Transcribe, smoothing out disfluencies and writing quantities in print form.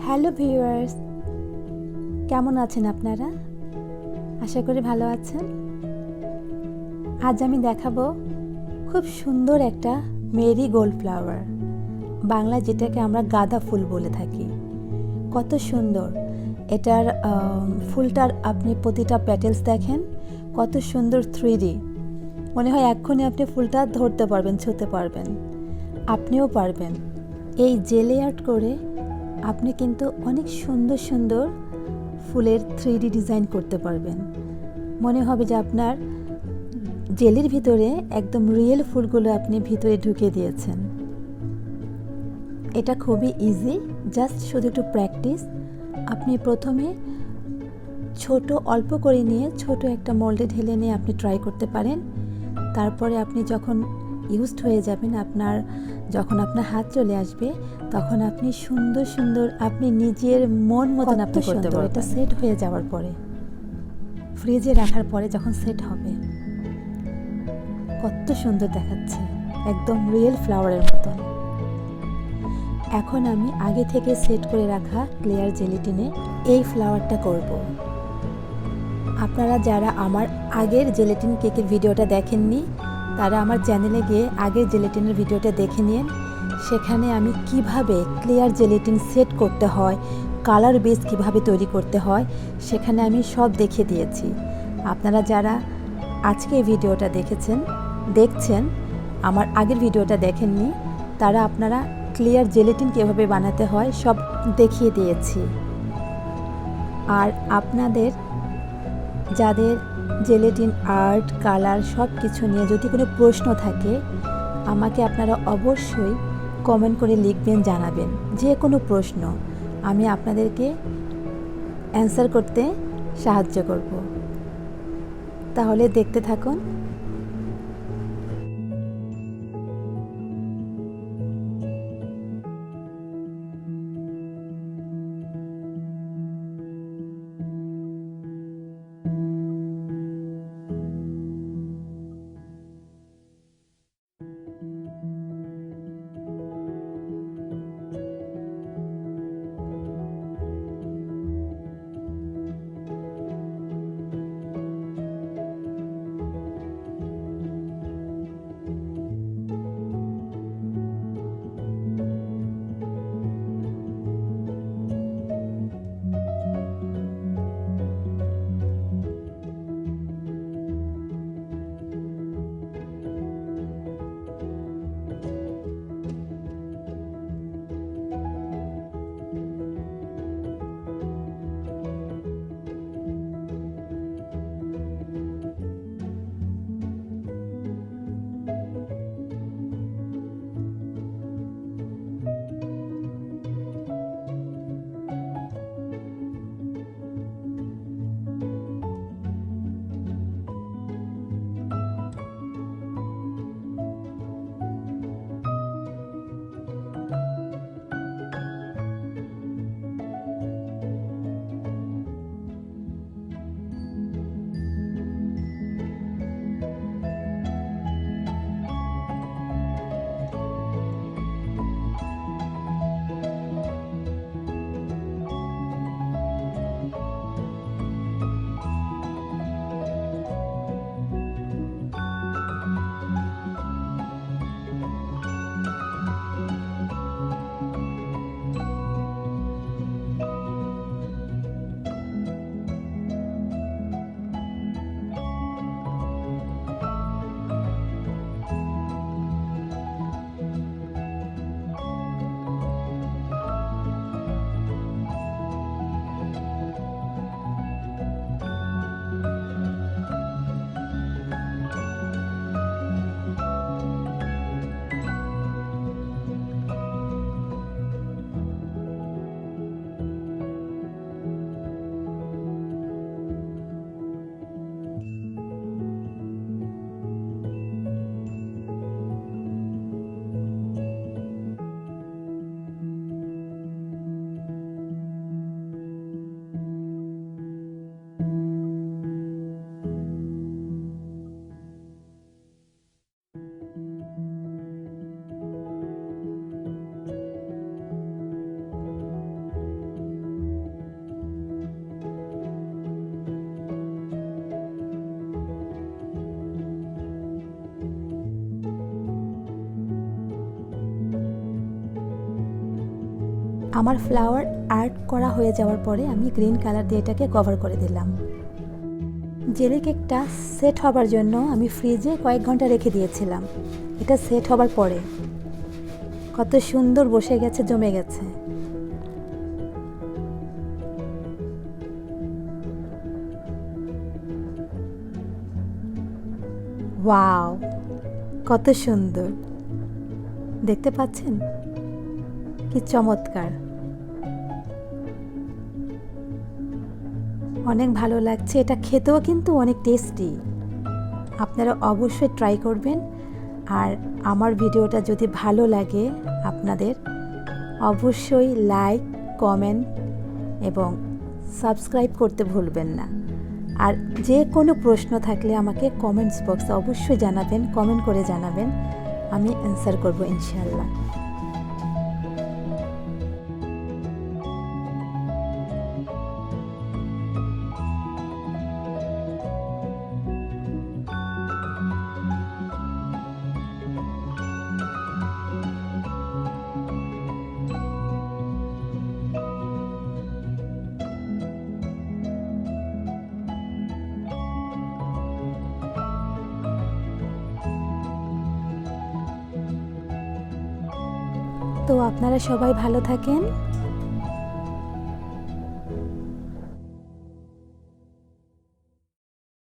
Hello viewers, কেমন আছেন আপনারা? আশা করি ভালো আছেন। আজ আমি দেখাবো খুব সুন্দর একটা মেরিগোল্ড ফ্লাওয়ার, বাংলায় যেটাকে আমরা গাঁদা ফুল বলে থাকি। কত সুন্দর এটার ফুলটার আপনি প্রতিটা প্যাটেলস দেখেন, কত সুন্দর 3D। মনে হয় এক্ষুনি আপনি ফুলটা ধরতে পারবেন, ছুঁতে পারবেন। আপনিও পারবেন। এই জেলে আর্ট করে আপনি কিন্তু অনেক সুন্দর সুন্দর ফুলের 3D ডিজাইন করতে পারবেন। মনে হবে যে আপনার জেলির ভিতরে একদম রিয়েল ফুলগুলো আপনি ভিতরে ঢুকে দিয়েছেন। এটা খুবই ইজি, জাস্ট শুধু একটু প্র্যাকটিস। আপনি প্রথমে ছোট অল্প করে নিয়ে ছোট একটা মোল্ডে ঢেলে নিয়ে আপনি ট্রাই করতে পারেন। তারপরে আপনি যখন ইউজড হয়ে যাবেন, যখন আপনার হাত চলে আসবে, তখন আপনি সুন্দর সুন্দর আপনি নিজের মন মতন আপনি করতে পারবেন। এটা সেট হয়ে যাওয়ার পরে, ফ্রিজে রাখার পরে যখন সেট হবে, কত সুন্দর দেখাচ্ছে, একদম রিয়েল ফ্লাওয়ারের মতন। এখন আমি আগে থেকে সেট করে রাখা ক্লিয়ার জেলেটিনে এই ফ্লাওয়ারটা করব। আপনারা যারা আমার আগের জেলেটিন কেকের ভিডিওটা দেখেননি, তারা আমার চ্যানেলে গিয়ে আগের জেলেটিনের ভিডিওটা দেখে নিন। সেখানে আমি কিভাবে ক্লিয়ার জেলেটিন সেট করতে হয়, কালার বেস কিভাবে তৈরি করতে হয়, সেখানে আমি সব দেখিয়ে দিয়েছি। আপনারা যারা আজকে এই ভিডিওটা দেখছেন, আমার আগের ভিডিওটা দেখেননি, তারা আপনারা ক্লিয়ার জেলেটিন কীভাবে বানাতে হয় সব দেখিয়ে দিয়েছি। আর আপনাদের যাদের জেলেটিন আর্ট, কালার সব কিছু নিয়ে যদি কোনো প্রশ্ন থাকে, আমাকে আপনারা অবশ্যই কমেন্ট করে লিখবেন, জানাবেন। যে কোনো প্রশ্ন আমি আপনাদেরকে অ্যান্সার করতে সাহায্য করব। তাহলে দেখতে থাকুন। আমার ফ্লাওয়ার আর্ট করা হয়ে যাওয়ার পরে আমি গ্রিন কালার দিয়ে এটাকে কভার করে দিলাম। জেলি কেকটা সেট হবার জন্য আমি ফ্রিজে কয়েক ঘন্টা রেখে দিয়েছিলাম। এটা সেট হবার পরে কত সুন্দর বসে গেছে, জমে গেছে। ওয়াও, কত সুন্দর দেখতে পাচ্ছেন, কি চমৎকার, অনেক ভালো লাগছে। এটা খেতেও কিন্তু অনেক টেস্টি। আপনারা অবশ্যই ট্রাই করবেন। আর আমার ভিডিওটা যদি ভালো লাগে আপনাদের, অবশ্যই লাইক, কমেন্ট এবং সাবস্ক্রাইব করতে ভুলবেন না। আর যে কোনো প্রশ্ন থাকলে আমাকে কমেন্টস বক্সে অবশ্যই জানাবেন, কমেন্ট করে জানাবেন, আমি অ্যান্সার করব ইনশাআল্লাহ। তো আপনারা সবাই ভালো থাকেন।